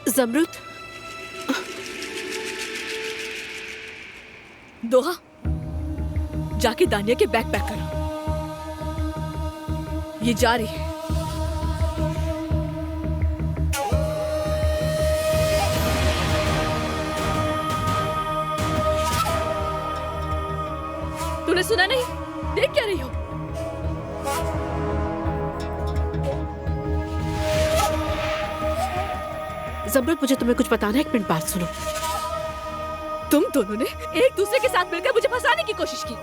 जमरुद, दोहा, जाके दानिया के बैग पैक करो। ये जा रही है। तूने सुना नहीं? देख क्या रही हो? जमरुद, मुझे तुम्हें कुछ बताना है, एक मिनट बात सुनो। तुम दोनों ने एक दूसरे के साथ मिलकर मुझे फंसाने की कोशिश की।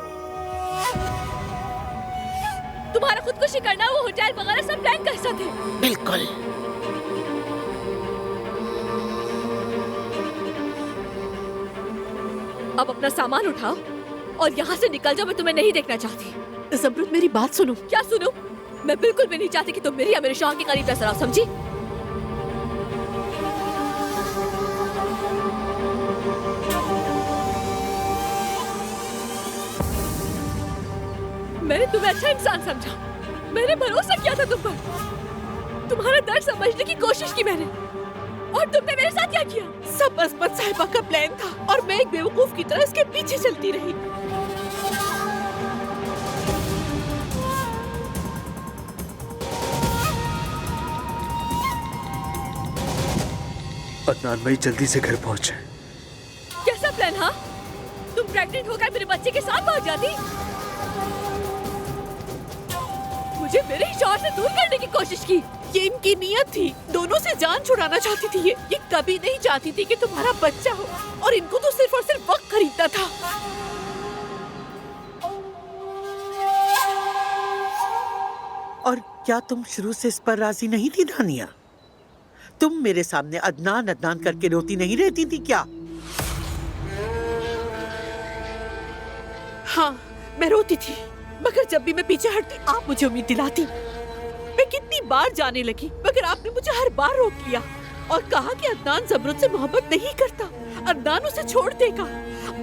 तुम्हारा खुदकुशी करना, वो होटल वगैरह सब प्लान का हिस्सा थे। बिल्कुल। अब अपना सामान उठाओ और यहाँ से निकल जाओ। मैं तुम्हें नहीं देखना चाहती। जमरुद, मेरी बात सुनो। क्या सुनो? मैं बिल्कुल भी नहीं चाहती कि तुम मेरी या मेरे शौहर के करीब नजर आओ, समझी? मैंने तुम्हें अच्छा इंसान समझा, मैंने भरोसा किया था तुम पर, तुम्हारा दर्द समझने की कोशिश की मैंने, और तुमने मेरे साथ क्या किया? सब असमत साहिबा का प्लान था और मैं एक बेवकूफ की तरह इसके पीछे चलती रही। अदनान भाई जल्दी से घर पहुंचे। कैसा प्लान? हाँ, तुम प्रेग्नेंट होकर मेरे बच्चे के साथ भाग जाती, मुझे मेरे शौहर से दूर करने की कोशिश की। ये इनकी नीयत थी, दोनों से जान छुड़ाना चाहती थी। ये कभी नहीं चाहती थी कि तुम्हारा बच्चा हो, और इनको तो सिर्फ और सिर्फ वक्त खरीदना था। और क्या तुम शुरू से इस पर राजी नहीं थी दानिया? तुम मेरे सामने अदनान अदनान करके रोती नहीं रहती थी क्या? हाँ, मैं रोती थी, मगर जब भी मैं पीछे हटती आप मुझे उम्मीद दिलाती। मैं कितनी बार जाने लगी, मगर आपने मुझे हर बार रोक लिया और कहा कि अदनान जमरुद से मोहब्बत नहीं करता, अदनान उसे छोड़ देगा।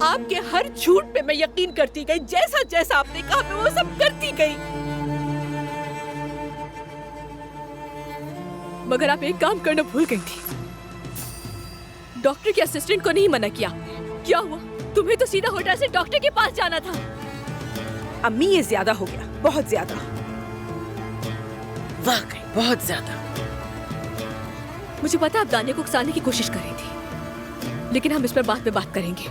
आपके हर झूठ पे मैं यकीन करती गई, जैसा जैसा आपने कहा मैं वो सब करती गई। मगर आप एक काम करना भूल गई थी, डॉक्टर के असिस्टेंट को नहीं मना किया। क्या हुआ? तुम्हें तो सीधा होटल से डॉक्टर के पास जाना था। अम्मी, ये ज्यादा हो गया, बहुत ज्यादा, वाकई बहुत ज्यादा। मुझे पता आप दानिया को उकसाने की कोशिश कर रही थी, लेकिन हम इस पर बाद में बात करेंगे।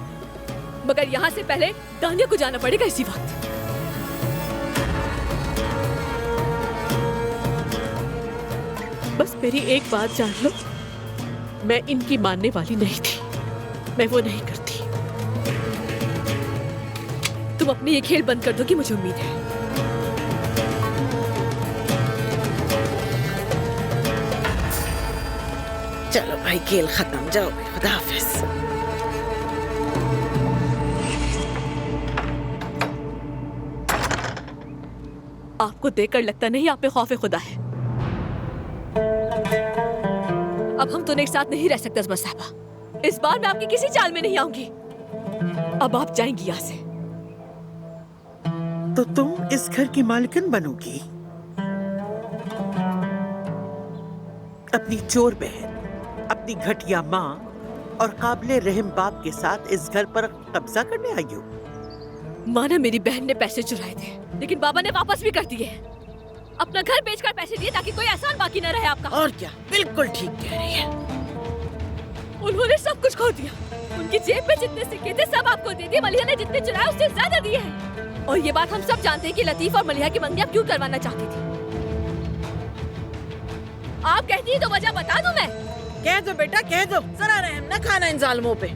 मगर यहाँ से पहले दानिया को जाना पड़ेगा इसी वक्त। बस मेरी एक बात जान लो, मैं इनकी मानने वाली नहीं थी, मैं वो नहीं करती। तुम अपने ये खेल बंद कर दोगी, मुझे उम्मीद है। चलो भाई, खेल खत्म, जाओ, खुदा हाफिज। आपको देखकर लगता नहीं आप में खौफ खुदा है। अब हम दोनों एक साथ नहीं रह सकते अजमत साहबा। इस बार मैं आपकी किसी चाल में नहीं आऊंगी। अब आप जाएंगी यहाँ से। तो तुम इस घर की मालकिन बनोगी? अपनी चोर बहन, अपनी घटिया माँ और काबिले रहम बाप के साथ इस घर पर कब्जा करने आई हो? माना मेरी बहन ने पैसे चुराए थे, लेकिन बाबा ने वापस भी कर दिए। अपना घर बेचकर पैसे दिए ताकि कोई एहसान बाकी न रहे आपका। और क्या, बिल्कुल ठीक कह रही है। उन्होंने सब कुछ खो दिया। उनकी जेब में जितने सिक्के थे सब आपको दे दिए। मलिहा ने जितने चुराए उससे ज्यादा दिए हैं। और ये बात हम सब जानते हैं कि लतीफ और मलिहा की मंगियां क्यों करवाना चाहती थी। आप कहती है तो वजह बता दूं मैं? कह दो बेटा, कह दो, जरा रहम न खाना इन जालिमों पे।